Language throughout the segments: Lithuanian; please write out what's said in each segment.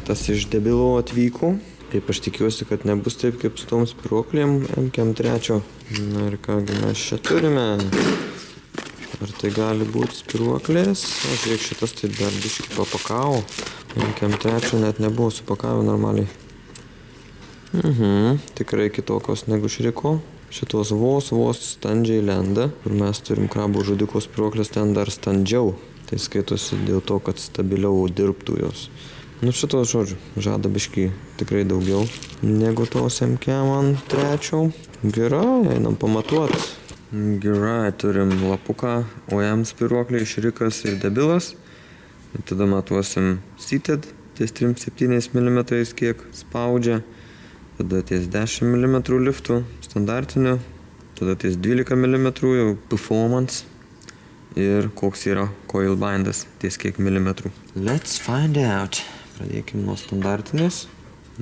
paketas iš debilų atvyko. Taip aš tikiuosi, kad nebus taip kaip su tom spyruoklėm MKM3. Na ir kągi mes čia turime. Ar tai gali būti spyruoklės? O žiūrėk, šitas tai dar biškį papakavo. MKM3 net nebuvo supakavę normaliai. Tikrai kitokios negu šriko. Šitos vos standžiai lenda. Kur mes turim krabų žudiko spyruoklės, ten dar standžiau. Tai skaitosi dėl to, kad stabiliau dirbtų jos. Nu šitos žodžiu, žada biškį tikrai daugiau negu tos MKM3. Gerai, einam pamatuot. Gerai, turim lapuką, OEM spyruoklį, šrikas ir debilas. Ir tada matuosim seated, ties 3,7 mm kiek spaudžia. Tada ties 10 mm liftų standartiniu. Tada ties 12 mm jau performance. Ir koks yra coil bindas, ties kiek milimetrų. Let's find out. Pradėkim nuo standartinės.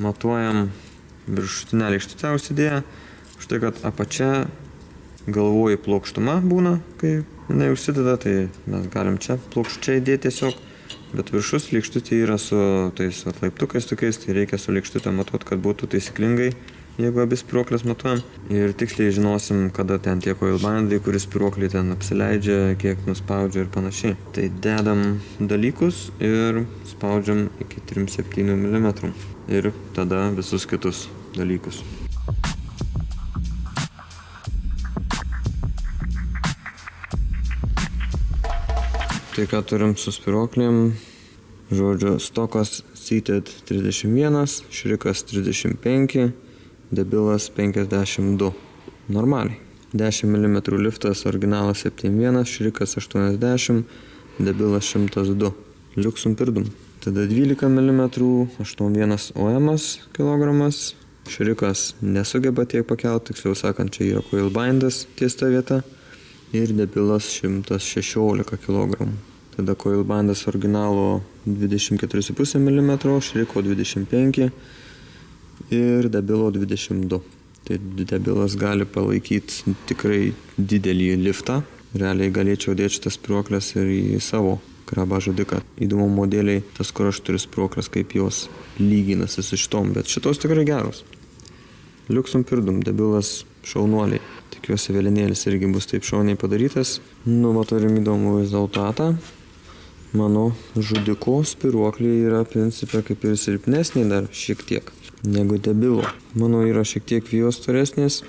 Matuojam viršutinę lėkštutę užsidėję. Štai, kad apačia galvoji plokštuma būna, kai jinai užsideda, tai mes galim čia plokščiai dėti tiesiog. Bet viršus lėkštutė yra su tais laiptukais tokiais, tai reikia su lėkštutė matuoti, kad būtų taisyklingai, jeigu abi spyruoklės matuojam. Ir tiksliai žinosim, kada ten tie coil bindai, kuris spyruoklį ten apsileidžia, kiek nuspaudžia ir panašiai. Tai dedam dalykus ir spaudžiam iki 3,7 mm. Ir tada visus kitus dalykus. Tai ką turim su spyruoklėm, žodžiu, stokas seated 31, šrikas 35, debilas 52. Normaliai. 10 mm liftas, originalas 71, šrikas 80, debilas 102. Liuksum pirdum. Tada 12 mm, 81 OM kilogramas, šrikas nesugeba tiek pakelt, tiksliau sakant, čia yra coil bindas ties ta vieta. Ir debilas 116 kg. Tada coil bandas originalo 24,5 mm, šriko 25 ir debilo 22. Tai debilas gali palaikyti tikrai didelį liftą. Realiai galėčiau dėti šitas spyruoklės ir į savo krabą žudiką. Įdomu modeliai, tas kur aš turiu spyruoklės, kaip jos lyginasi su šitom, bet šitos tikrai geros. Liuksum pirdum, debilas šaunuoliai. Tikiuosi vėlinėlis irgi bus taip šauniai padarytas. Nu, va turim įdomų rezultatą. Mano žudiko spyruokliai yra principė kaip ir silpnesnė dar šiek tiek negu debilo. Mano yra šiek tiek vijos storesnės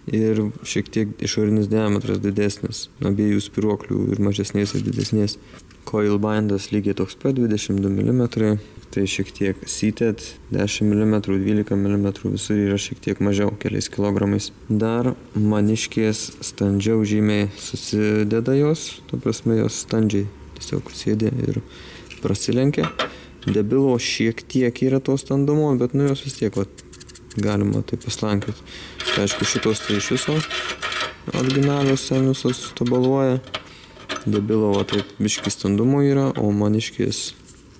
ir šiek tiek išorinis diametras didesnis. Abiejų spyruoklių ir mažesnės ir didesnės. Coil bindas lygiai toks pat 22 mm. Tai šiek tiek seated 10 mm, 12 mm, visur yra šiek tiek mažiau, keliais kilogramais. Dar maniškės standžiau žymiai susideda jos, to prasme jos standžiai tiesiog sėdė ir prasilenkia. Debilo šiek tiek yra to standumo, bet nu jos vis tiek galima tai paslankioti. Tai aišku, šitos tai iš viso originalios visos tobaluoja. Debilo taip biški standumo yra, o maniškės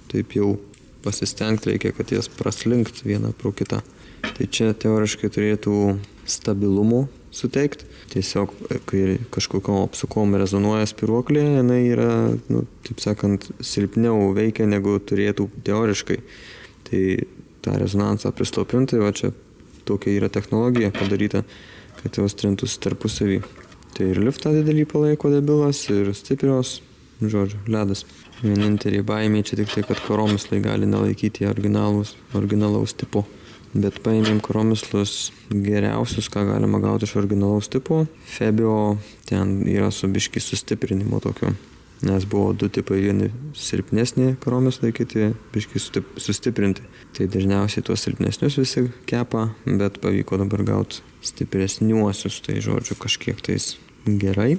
taip jau pasistengti reikia, kad jas praslinkt vieną pro kitą. Tai čia teoriškai turėtų stabilumo suteikti. Tiesiog, kai kažkokiom apsukom rezonuoja spyruoklė, jinai yra, taip sakant, silpniau veikia negu turėtų teoriškai. Tai tą rezonansą prislopinti, va čia tokia yra technologija padaryta, kad jos trintųsi tarpusavy. Tai ir liftą didelį palaiko debilas, ir stiprios, žodžiu, ledas. Vienintelė baimė čia tik tai, kad karomislai gali nelaikyti originalaus tipo. Bet paėmėm karomislus geriausius, ką galima gauti iš originalaus tipo. Febio ten yra su biški sustiprinimo tokio. Nes buvo du tipai, vieni silpnesni karomislai, kiti biški sustiprinti. Tai dažniausiai tuos silpnesnius visi kepa, bet pavyko dabar gauti stipresniuosius, tai žodžiu kažkiek tais gerai.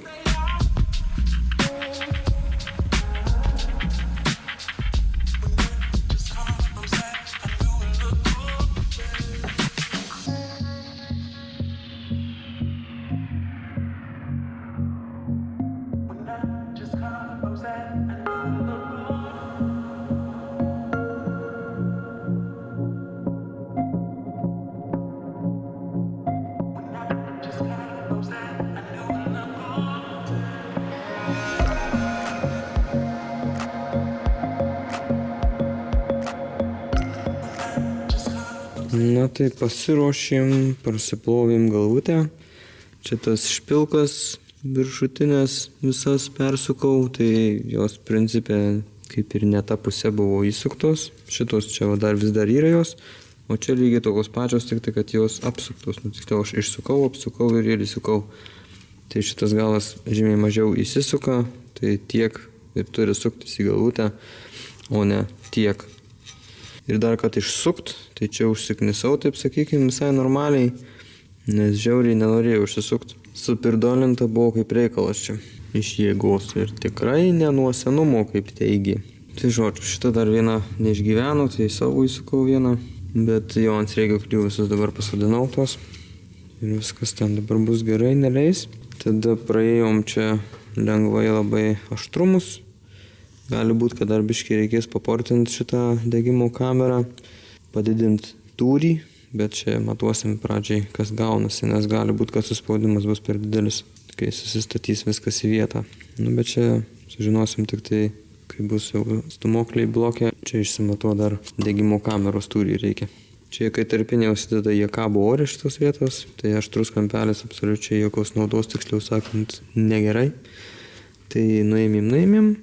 tai pasiruošėm, prasiplovėm galvutę. Čia tas špilkas viršutinės visas persukau, tai jos principė kaip ir ne ta pusė buvo įsuktos. Šitos čia dar vis dar yra jos, o čia lygiai tokios pačios, tik tai, kad jos apsuktos. Tiksliau, aš išsukau, apsukau ir įsukau. Tai šitas galas žymiai mažiau įsisuka, tai tiek ir turi suktis į galvutę, o ne tiek. Ir dar kad išsukt, tai čia užsiknisau, taip sakykime, visai normaliai, nes žiauriai nenorėjau užsisukt. Supirdolinta buvo kaip reikalas čia iš jėgos ir tikrai ne nuo senumo kaip teigi. Tai žodžiu, šitą dar vieną neišgyvenu, tai savo įsukau vieną, bet jo ant sriegių visus dabar pasodinau tos ir viskas ten dabar bus gerai, neleis. Tada praėjom čia lengvai labai aštrumus. Gali būti, kad dar biškai reikės paportinti šitą degimo kamerą, padidinti tūrį, bet čia matuosim pradžiai, kas gaunasi, nes gali būti, kad suspaudimas bus per didelis, kai susistatys viskas į vietą. Bet čia sužinosim tik tai, kai bus jau stūmokliai blokė, čia išsimatuo dar degimo kameros tūrį reikia. Čia, kai tarpinė užsideda, jie kabo ore šitos vietos, tai aštrus kampelis absoliučiai jokios naudos, tiksliau sakant, negerai. Tai nuėmėm.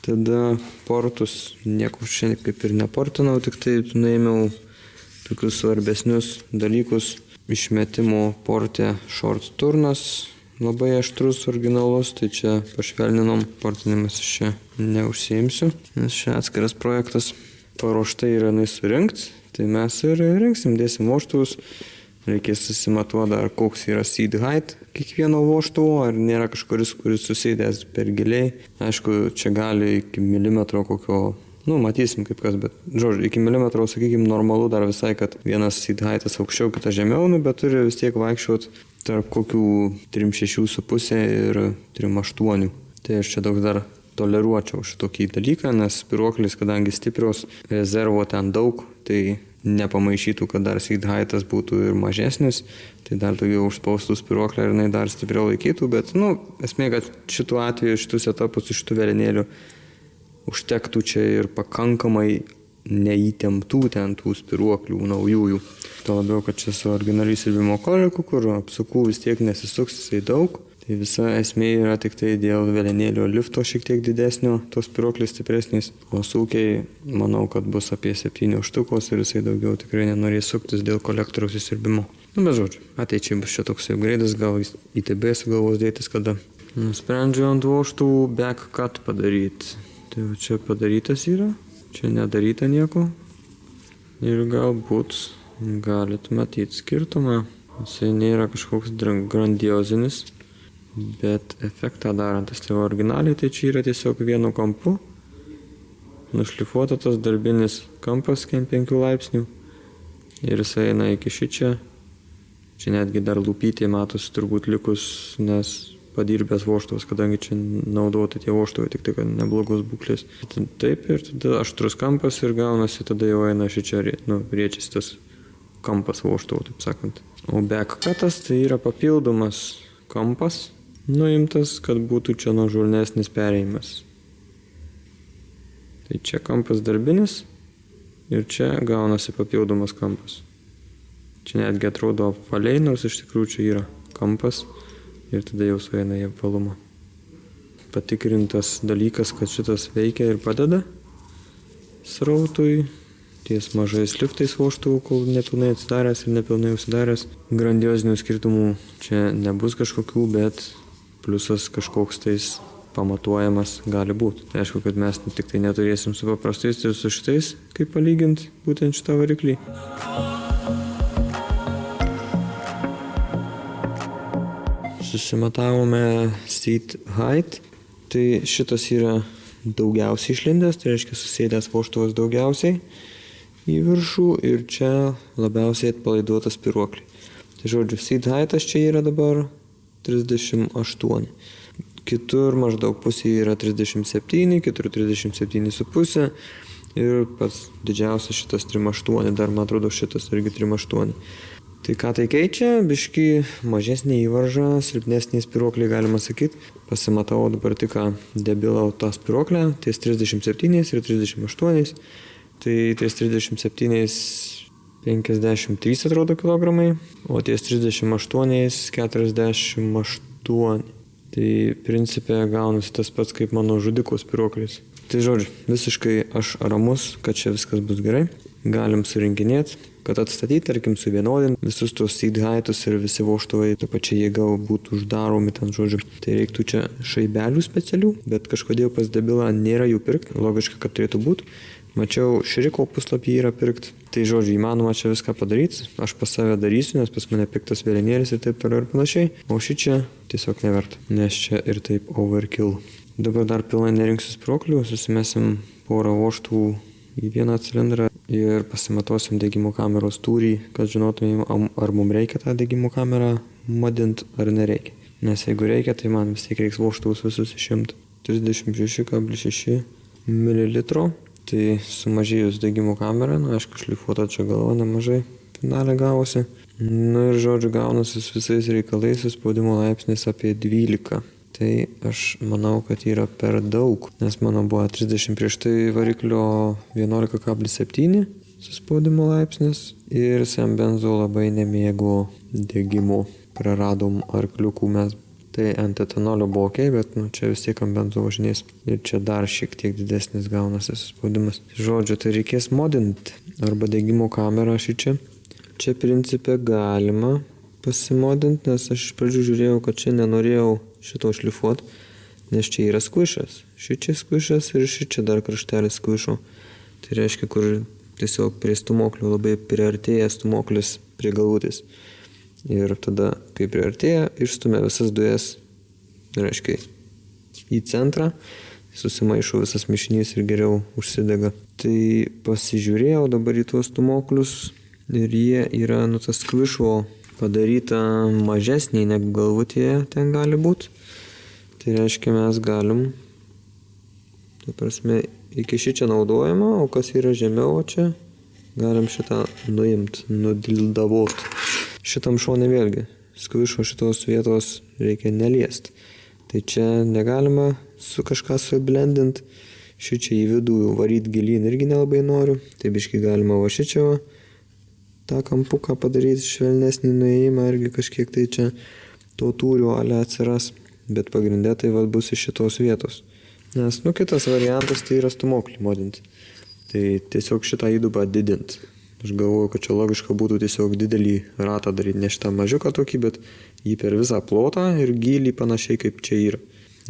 Tada portus nieko šiandien kaip ir neportinau, tik tai nuėmiau tokius svarbesnius dalykus. Išmetimo porte short turnas, labai aštrus, originalus, tai čia pašvelninom, portinimas iš čia neužsiimsiu, nes čia atskiras projektas. Paruošta yra surinkt, tai mes ir rinksim, dėsim vožtuvus. Reikės susimatuoti dar, koks yra seat height kiekvieno vožtuvo, ar nėra kažkuris, kuris susėdęs per giliai. Aišku, čia gali iki milimetro kokio, matysim kaip kas, bet, žodžiu, iki milimetro, sakykime, normalu dar visai, kad vienas seat heightas aukščiau, kitas žemiau, bet turi vis tiek vaikščioti tarp kokių 3,6,5 ir 3,8. Tai aš čia daug dar toleruočiau šitokį dalyką, nes spyruoklis, kadangi stiprios, rezervo ten daug, tai nepamaišytų, kad dar seat heightas būtų ir mažesnis, tai dar daugiau užspaustų spyruoklę ir jinai dar stipriau laikytų, bet, esmė, kad šituo atveju, šitus etapus iš tų velenėlių užtektų čia ir pakankamai neįtemptų ten tų spyruoklių naujųjų. Tuo labiau, kad čia su originaliai siurbimo koliku, kur apsukų vis tiek nesisuks jisai daug. Tai visa esmė yra tik tai dėl velenėlio lifto šiek tiek didesnio, tos spyruoklės stipresnės, o sūkiai, manau, kad bus apie 7 štukos ir jisai daugiau tikrai nenorės suktis dėl kolektoriaus įsiurbimo. Bet žodžiu, ateičiai bus čia toks upgrade'as, gal ITB sugalvos dėtis kada. Nusprendžiau ant vožtuvų back cut padaryti. Tai čia padarytas yra, čia nedaryta nieko ir galbūt galit matyti skirtumą. Jisai nėra kažkoks grandiozinis. Bet efektą darantas, tai originaliai, tai čia yra tiesiog vienu kampu, nušlifuota tas darbinis kampas 5 laipsnių ir jisai eina iki šičia. Čia netgi dar lūpytė matosi turbūt likus, nes padirbęs vožtuvas, kadangi čia naudoti tie vožtuvai, tik tai, kad neblogos būklės. Taip ir tada aštrus kampas ir gaunasi, tada jau eina šičia, riečiasi tas kampas vožtuvo, taip sakant. O back cutas tai yra papildomas kampas, nuimtas, kad būtų čia nuožulnesnis perėjimas. Tai čia kampas darbinis ir čia gaunasi papildomas kampas. Čia netgi atrodo apvaliai, nors iš tikrųjų čia yra kampas ir tada jau sueina į apvalumą. Patikrintas dalykas, kad šitas veikia ir padeda srautui, ties mažais liftais vožtuvų, kol nepilnai atsidaręs ir nepilnai užsidaręs. Grandiozinių skirtumų čia nebus kažkokių, bet pliusas kažkoks tais pamatuojamas gali būti. Tai aišku, kad mes tik tai neturėsim su paprastais ir su šitais, kaip palyginti būtent šitą variklį. Susimatavome seat height, tai šitas yra daugiausiai išlindęs, tai reiškia susėdęs vožtuvas daugiausiai į viršų ir čia labiausiai atpalaiduotas spyruoklį. Tai žodžiu, seat heightas čia yra dabar 38. Kitur maždaug pusė yra 37, kitur 37,5 ir pats didžiausias šitas 3,8, dar man atrodo šitas irgi 3,8. Tai ką tai keičia? Biškį mažesnė įvarža, silpnesnė spyruoklė, galima sakyti. Pasimatau dabar tik debilau tą spyruoklę, ties 37 ir 38. Tai ties 37 53 atrodo kilogramai, o ties 38 48. Tai principė gaunasi tas pats kaip mano žudiko spyruoklis. Tai žodžiu, visiškai aš ramus, kad čia viskas bus gerai. Galim surinkinėti, kad atstatyti, tarkim, suvienodinti visus tos seed heightus ir visi vožtuvai, ta pačia jėga būtų uždaromi ten, žodžiu. Tai reiktų čia šaibelių specialių, bet kažkodėl pas Debilą nėra jų pirkti. Logiška, kad turėtų būti. Mačiau, Šriko puslapį yra pirkti. Tai žodžiu, įmanoma čia viską padaryti. Aš pas save darysiu, nes pas mane piktas vėlinėlis ir taip toliau ir panašiai. O šičia tiesiog neverta, nes čia ir taip overkill. Dabar dar pilnai nerinksiu spyruoklių, susimesim porą vožtuvų į vieną cilindrą ir pasimatuosim degimo kameros tūrį, kad žinotumėm, ar mums reikia tą degimo kamerą modinti ar nereikia. Nes jeigu reikia, tai man vis tiek reiks vožtuvus visus išimti. 36,6 ml. Tai sumažėjus degimo kamerą, aišku, šlifuota čia galva nemažai finalė gavosi. Ir žodžiu, gaunasi su visais reikalais, su spaudimo laipsnis apie 12. Tai aš manau, kad yra per daug, nes mano buvo 30 prieš tai variklio 11,7 su spaudimo laipsnis ir Sembenzo labai nemėgo degimo. Praradom arkliukų mes. Tai ant etanolio buvo ok, bet čia vis tiek ant benzo važinės. Ir čia dar šiek tiek didesnis gaunasi spaudimas. Žodžiu, tai reikės modinti arba degimo kamerą šičia. Čia principė galima pasimodinti, nes aš iš pradžių žiūrėjau, kad čia nenorėjau šito šlifuoti, nes čia yra skvišas. Šičia skvišas ir šičia dar kraštelis skvišo. Tai reiškia, kur tiesiog prie stumoklio labai priartėja stumoklis prie galvutės. Ir tada, kai priartėja, išstumia visas dujas, reiškia, į centrą, susimaišo visas mišinys ir geriau užsidega. Tai pasižiūrėjau dabar į tuos stumoklius ir jie yra, tas skvišo padaryta mažesnė negu galvutėje ten gali būti. Tai reiškia, mes galim, ta prasme, iki šičia naudojama, o kas yra žemiau čia, galim šitą nuimti, nudildavot. Šitam šone vėlgi, skvišo šitos vietos reikia neliesti. Tai čia negalima su kažką sublendinti. Šičia į vidų varyti gilyn irgi nelabai noriu. Tai biškai galima va šičia va, tą kampuką padaryti švelnesnį nuėjimą irgi kažkiek tai čia to tūrio ale atsiras. Bet pagrindė tai va bus iš šitos vietos. Nes kitas variantas tai yra stumoklį modinti. Tai tiesiog šitą įdubą didinti. Aš galvoju, kad čia logiška būtų tiesiog didelį ratą daryti, ne šitą mažiuką tokį, bet jį per visą plotą ir gylį panašiai kaip čia yra.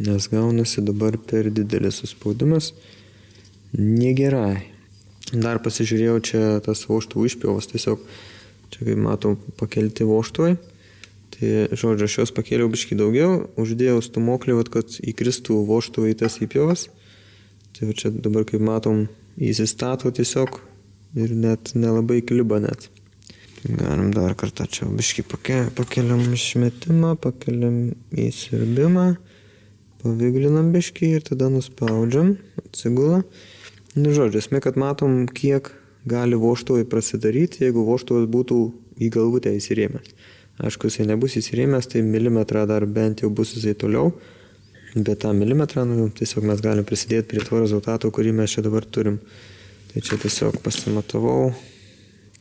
Nes gaunasi dabar per didelis suspaudimas. Negerai. Dar pasižiūrėjau čia tas vožtuvų išpjovas, tiesiog čia kaip matom pakelti vožtuvai. Tai žodžiu, aš juos pakėliau biškį daugiau, uždėjau stumoklį, kad įkristų vožtuvai tas įpjovas. Tai čia dabar kaip matom įsistato tiesiog. Ir net nelabai kliba net. Tai galim dar kartą čia biškį pakeliam išmetimą, pakeliam įsirbimą, paviglinam biškį ir tada nuspaudžiam, atsigula. Žodžiu, esmė, kad matom, kiek gali vožtuvai prasidaryti, jeigu vožtuvas būtų į galvutę įsirėmęs. Aišku, jisai nebus įsirėmęs, tai milimetrą dar bent jau bus jisai toliau, bet tą milimetrą, tiesiog mes galim prisidėti prie to rezultato, kurį mes čia dabar turim. Tai čia tiesiog pasimatavau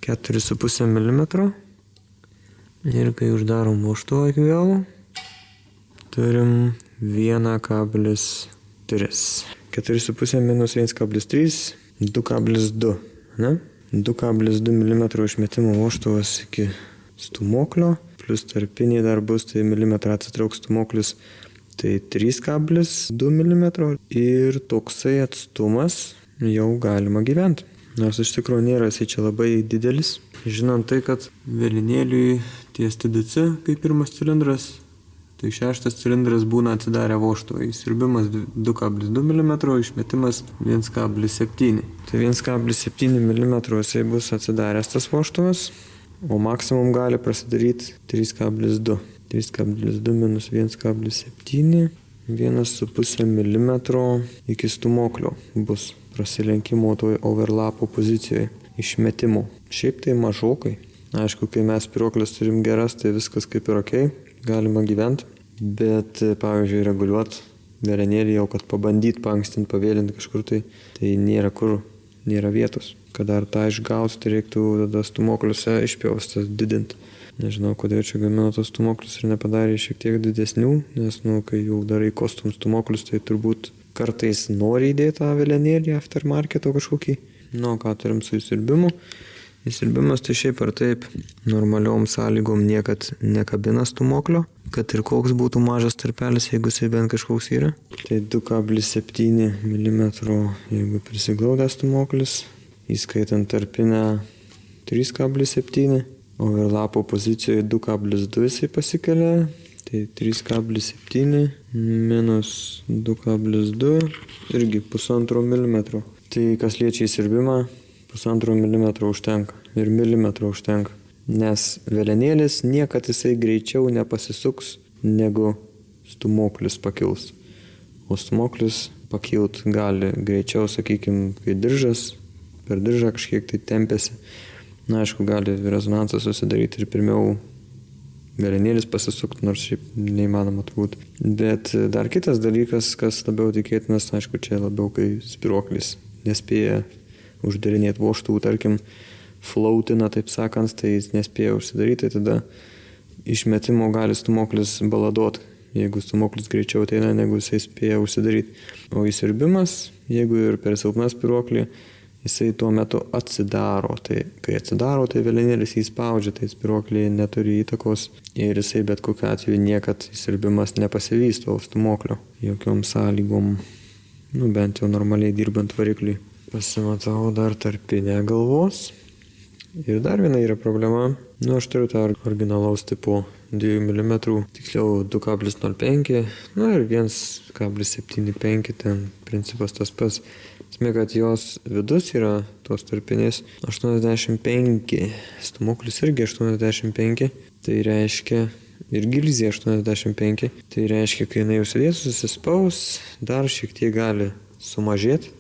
4,5 mm ir kai uždarom vožtuvą iki galo, turim 1,3. 4,5 minus 1,3, 2,2. 2,2 mm išmetimo vožtuvas iki stumoklio, plus tarpiniai dar bus, tai milimetrą atsitrauks stumoklis, tai 3,2 mm ir toksai atstumas jau galima gyventi. Nors iš tikrųjų nėra jisai čia labai didelis. Žinant tai, kad vėlinėliui ties TDC, kaip pirmas cilindras, tai šeštas cilindras būna atsidarę vožtuvai. Siurbimas 2,2 mm, išmetimas 1,7. Tai 1,7 mm jisai bus atsidaręs tas vožtuvas, o maksimum gali prasidaryti 3,2. 3,2 minus 1,7. 1,5 mm iki stumoklio bus prasilenkimo toj overlapo pozicijoje, išmetimo. Šiaip tai mažokai. Aišku, kai mes spyruokles turim geras, tai viskas kaip ir ok, galima gyventi. Bet, pavyzdžiui, reguliuoti vėlenėlį jau, kad pabandyti, paankstinti, pavėlinti kažkur, tai nėra kur, nėra vietos. kad dar tą išgauti, tai reiktų tada stūmokliuose išpjaustas didinti. Nežinau, kodėl čia gamino tos stūmoklius ir nepadarė šiek tiek didesnių, nes, kai jau darai custom stūmoklius, tai turbūt kartais nori įdėti tą velenėlį aftermarketo kažkokį. Ką turim su įsirbimu. Įsirbimas tai šiaip ar taip normaliom sąlygom niekad nekabina stūmoklio, kad ir koks būtų mažas tarpelis, jeigu jisai bent kažkoks yra. Tai 2,7 mm, jeigu prisiglaudęs stūmoklis, įskaitant tarpinę 3,7, o ir lapo pozicijoje 2,2 jisai pasikelia, tai 3,7 minus 2,2 irgi 1,5 mm. Tai kas liečia įsirbimą, 1,5 mm užtenka ir milimetrų užtenka, nes velenėlis niekad jisai greičiau nepasisuks negu stūmoklis pakils. O stūmoklis pakilt gali greičiau, sakykime, kai diržas, per diržą kažkiek tai tempėsi. Aišku, gali rezonansas susidaryti ir pirmiau velenėlis pasisukti, nors šiaip neįmanoma turbūt. Bet dar kitas dalykas, kas labiau tikėtinas, aišku, čia labiau, kai spyruoklis nespėja uždarinėti vožtuvų, tarkim, flautina, taip sakant, tai jis nespėja užsidaryti, tada išmetimo gali stūmoklis baladot, jeigu stūmoklis greičiau ateina, negu jisai spėja užsidaryti. O įsirbimas, jeigu ir per silpną spyruoklį, jisai tuo metu atsidaro. Tai kai atsidaro, tai velenėlis jį spaudžia, tai spyruoklį neturi įtakos ir jisai bet kokiu atveju niekad įsirbimas nepasivysto stūmoklio jokiom sąlygom, bent jau normaliai dirbant varikliui. Pasimatau dar tarpinę galvos. Ir dar viena yra problema. Aš turiu tą originalaus tipo 2 mm, tiksliau 2,05, ir 1,75, ten principas tas pats. Esmė, kad jos vidus yra tos tarpinės 85, stūmoklis irgi 85, tai reiškia ir gilzė 85, tai reiškia, kai jinai užsidės, susispaus, dar šiek tiek gali sumažėti.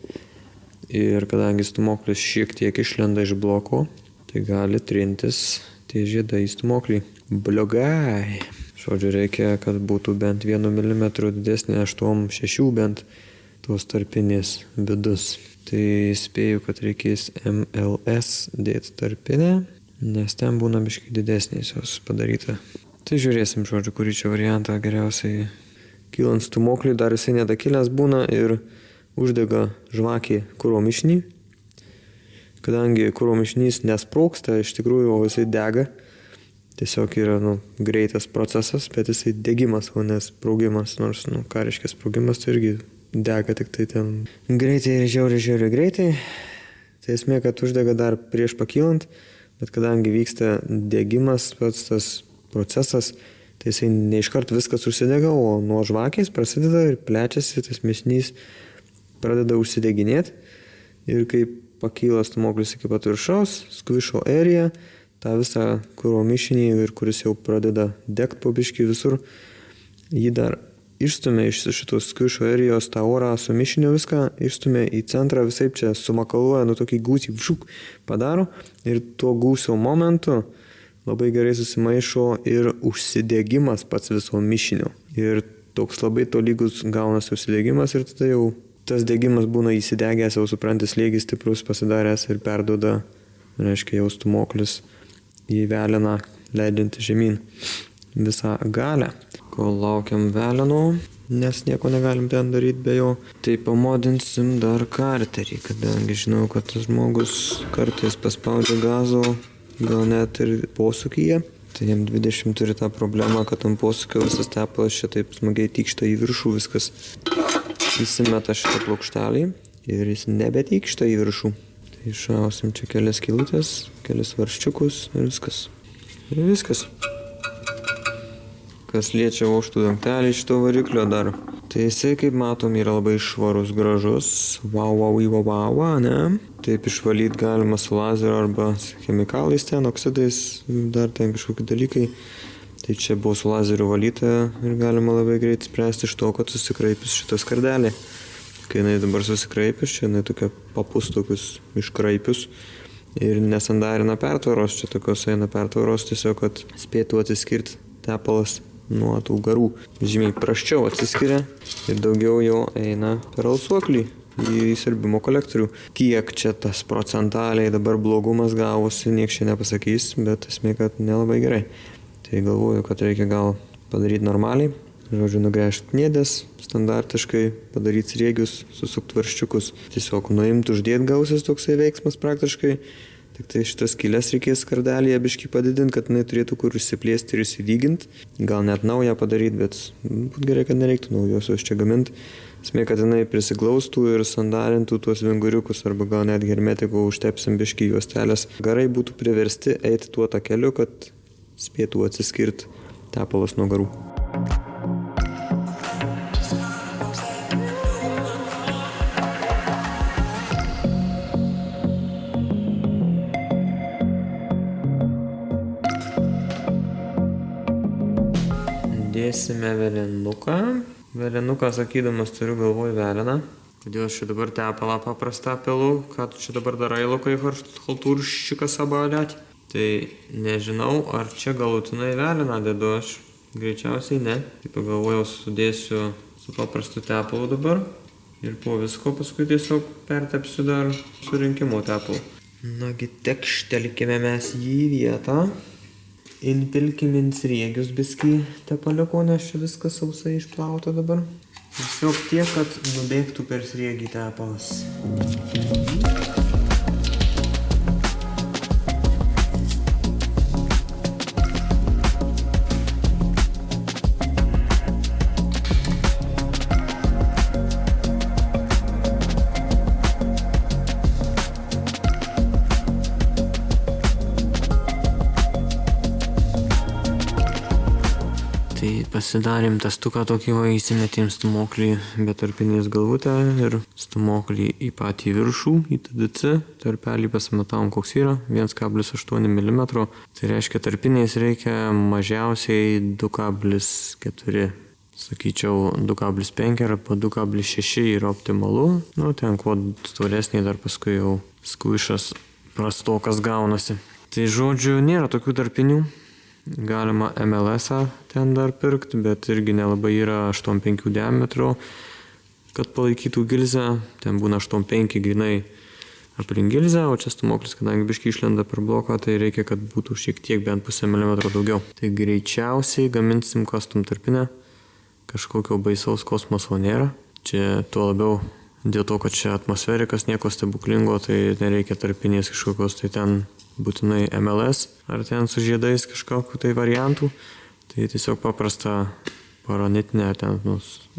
Ir kadangi stūmoklis šiek tiek išlenda iš bloko, tai gali trintis tie žiedai į stūmoklį. Blogai. Žodžiu, reikia, kad būtų bent 1 mm didesnė, 8-6 bent tos tarpinės vidus. Tai spėju, kad reikės MLS dėti tarpinę, nes ten būna biškai didesnės jos padaryta. Tai žiūrėsim, žodžiu, kurį čia variantą geriausiai. Kylant stūmoklį, dar jisai nedakilęs būna ir uždega žvakį kuro mišinį. Kadangi kuro mišinys nesprogsta, iš tikrųjų, o jisai dega. Tiesiog yra greitas procesas, bet jisai degimas, o ne sprogimas. Nors, ką reiškia sprogimas, tai irgi dega tik tai ten greitai ir žiauriai greitai. Tai esmė, kad uždega dar prieš pakylant, bet kadangi vyksta degimas, pats tas procesas, tai jisai neiškart viskas užsidega, o nuo žvakės prasideda ir plečiasi, tas mišinys pradeda užsideginėti ir kai pakyla stūmoklis iki pat viršaus, skvišo area, tą visą kuro mišinį, ir kuris jau pradeda degti po biškį visur, jį dar išstumia iš šitos skvišo areos tą orą su mišiniu, viską išstumia į centrą, visaip čia sumakaluoja, tokį gūsį padaro, ir tuo gūsio momentu labai gerai susimaišo ir užsidegimas pats viso mišinio. Ir toks labai tolygus gaunasi užsidegimas, ir tada jau tas degimas būna įsidegęs, jau suprantis slėgis stiprus pasidaręs ir perduoda, reiškia, jau stūmoklis į veleną, leidžiantį žemyn visą galę. Kol laukiam veleno, nes nieko negalim ten daryti be jo, tai pamodinsim dar karterį, kadangi žinau, kad tas žmogus kartais paspaudžia gazo, gal net ir posūkyje. Tai jam 20 turi tą problemą, kad ant posūkio visas tepalas čia taip smagiai tykšta į viršų viskas. Įsimeta šitą plokštelį ir jis nebetykšta į viršų. Tai išrausim čia kelias skylutes, kelias varščiukus ir viskas. Ir viskas. Kas liečia vožtų dangtelį šito variklio dar, tai jisai, kaip matom, yra labai švarus, gražus. Wow, ne? Taip išvalyti galima su lazeru arba chemikalais ten, oksidais, dar ten kažkokie dalykai. Tai čia buvo su lazeriu valyta ir galima labai greit spręsti iš to, kad susikraipis šitas kardelė. Kai jinai dabar susikraipis, čia jinai tokia papus tokius iškraipius ir nesandarina pertvaros, čia tokios eina pertvaros, tiesiog, kad spėtų atsiskirti tepalas nuo tų garų. Žymiai prasčiau atsiskiria ir daugiau jo eina per alsuoklį į siurbimo kolektorių. Kiek čia tas procentaliai dabar blogumas gavosi, nieks čia nepasakys, bet esmė, kad nelabai gerai. Tai galvoju, kad reikia gal padaryti normaliai. Žodžiu, nugręžti kniedes, standartiškai padaryti sriegius, susukti varščiukus. Tiesiog nuimti, uždėti gausis toksai veiksmas praktiškai. Tik tai šitas skylės reikės kardelėje biškį padidinti, kad jinai turėtų kur išsiplėsti ir išsilyginti. Gal net naują padaryti, bet būtų gerai, kad nereiktų naujosios čia gaminti. Esmė, kad jinai prisiglaustų ir sandarintų tuos vinguriukus arba gal net hermetiku užtepsim biškį juostelės. Garai būtų priversti eiti tuo takeliu, kad spėtų atsiskirti tepalas nuo garų. Dėsime velenuką. Velenuką sakydamas turiu galvoj veleną. Kodėl aš čia dabar tepalą paprastą pilu? Ką tu čia dabar darai, Lukai, haltūrščiką sabalėt? Tai nežinau, ar čia galutinai veleną dedu aš. Greičiausiai ne. Tai pagalvojau, sudėsiu su paprastu tepalu dabar. Ir po visko paskui tiesiog pertepsiu dar surinkimo tepalu. Nagi, tekštelkime mes jį į vietą. Įpilkim in sriegius biskį tepaliuko, nes čia viskas sausai išplauta dabar. Tiesiog tiek, kad nubėgtų per sriegį tepalas. Tai pasidarėm testuką tokį, įsimetėm stumoklį be tarpinės galvutę ir stumoklį į patį viršų, į TDC. Tarpelį pasimatavom, koks yra, 1,8 mm. Tai reiškia, tarpinės reikia mažiausiai 2,4. Sakyčiau, 2,5 arba 2,6 yra optimalu. Nu, ten kuo storesnė dar paskui jau skuišas prastokas gaunasi. Tai žodžiu, nėra tokių tarpinių. Galima MLS-ą ten dar pirkti, bet irgi nelabai yra 8,5 diametro, kad palaikytų gilzę. Ten būna 8,5 grinai aplink gilzę, o čia stumoklis, kadangi biškai išlenda per bloką, tai reikia, kad būtų šiek tiek bent 0,5 mm daugiau. Tai greičiausiai gaminsim custom tarpinę. Kažkokio baisaus kosmoso nėra. Čia tuo labiau dėl to, kad čia atmosferikas, nieko stebuklingo, tai nereikia tarpinės kažkokios, tai ten būtinai MLS ar ten su žiedais kažkokių tai variantų. Tai tiesiog paprasta paranitinė ten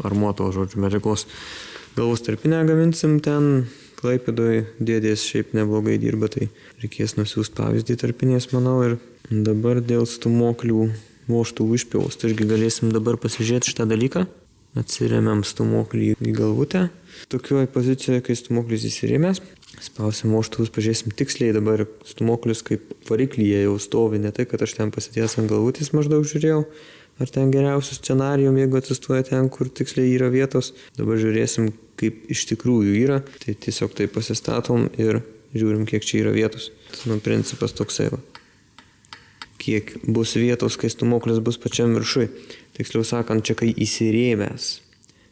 armuoto žodžiu medžiagos galvos tarpinę gaminsim ten. Klaipėdoj dėdės šiaip neblogai dirba, tai reikės nusiųsti pavyzdį tarpinės, manau. Ir dabar dėl stumoklių vožtuvų išpjaus. Tai irgi galėsim dabar pasižiūrėti šitą dalyką. Atsiremiam stumoklį į galvutę. Tokioje pozicijoje, kai stumoklis įsirėmęs, spausim vožtuvus, pažiūrėsim tiksliai. Dabar stumoklis kaip variklyje jau stovi, ne tai, kad aš ten pasidėjęs ant galvutės maždaug žiūrėjau, ar ten geriausių scenarijum, jeigu atsistoja ten, kur tiksliai yra vietos. Dabar žiūrėsim, kaip iš tikrųjų yra. Tai tiesiog tai pasistatom ir žiūrim, kiek čia yra vietos. Tai principas toksai va. Kiek bus vietos, kai stumoklis bus pačiam viršui. Tiksliau sakant, čia kai įsirėmęs,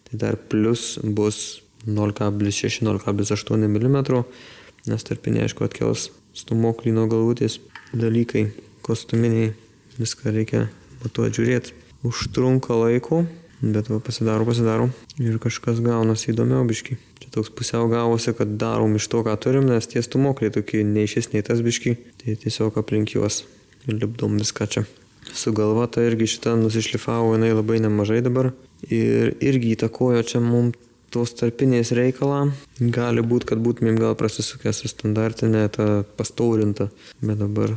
tai dar plus bus 0,6-0,8 mm, nes tarpinė, aišku, atkels stumoklį nuo galvutės. Dalykai kostuminiai, viską reikia matuoti, žiūrėti. Užtrunka laiko, bet va, pasidaro ir kažkas gaunasi įdomiau biškį. Čia toks pusiau gavosi, kad darom iš to, ką turim, nes tie stumokliai tokie neišesniai tas biškį, tai tiesiog aplink juos lipdom viską čia. Su galva tai irgi šitą nusišlifavo, jinai labai nemažai dabar. Ir irgi įtakojo čia mums tos tarpinės reikalą. Gali būti, kad būtumėm gal prasisukę su standartinė, ta pastaurinta, bet dabar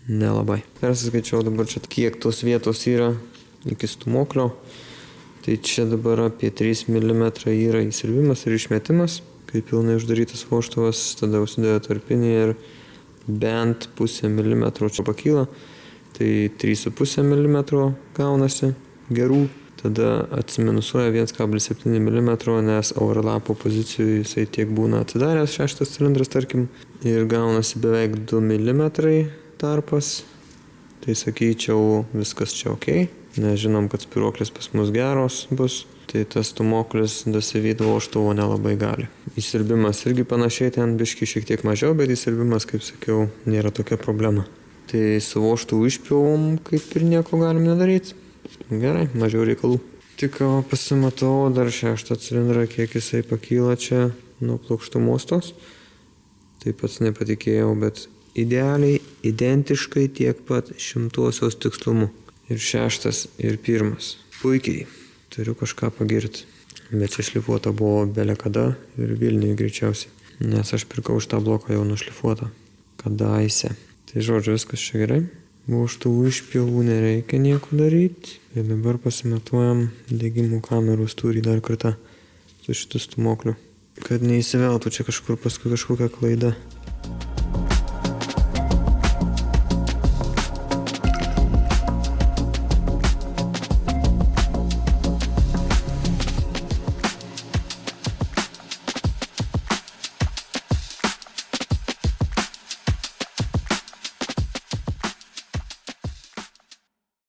nelabai. Persiskaičiau dabar čia, kiek tos vietos yra iki stumoklio. Tai čia dabar apie 3 mm yra įsirvimas ir išmetimas. Kai pilnai uždarytas vožtuvas, tada užsidėjo tarpinė ir bent 0,5 mm čia pakyla. Tai 3,5 mm gaunasi gerų. Tada atsiminusuoja 1,7 mm, nes overlapo pozicijų jisai tiek būna atsidaręs 6 cilindras, tarkim. Ir gaunasi beveik 2 mm tarpas. Tai sakyčiau, viskas čia ok. Nes žinom, kad spiruoklės pas mus geros bus. Tai tas stumoklis dasivyti vožtuvo nelabai gali. Įsirbimas irgi panašiai, ten biški šiek tiek mažiau, bet įsirbimas, kaip sakiau, nėra tokia problema. Tai su vožtuvu išpjovom, kaip ir nieko galim nedaryti. Gerai, mažiau reikalų. Tik pasimatau dar 6 cilindrą, kiek jisai pakyla čia nuo plokštumos tos. Tai pats nepatikėjau, bet idealiai, identiškai tiek pat 100-osios tikslumu. Ir 6 ir 1. Puikiai, turiu kažką pagirti. Bet čia šlifuota buvo belė kada ir Vilniuje greičiausiai. Nes aš pirkau šitą bloką jau nušlifuotą. Kadaise. Tai žodžiu, viskas čia gerai. Vožtuvų išpjovų nereikia nieko daryti. Ir dabar pasimatuojam degimų kamerų stūrį dar kartą su šitu stūmokliu. Kad neįsiveltų čia kažkur paskui kažkokia klaida.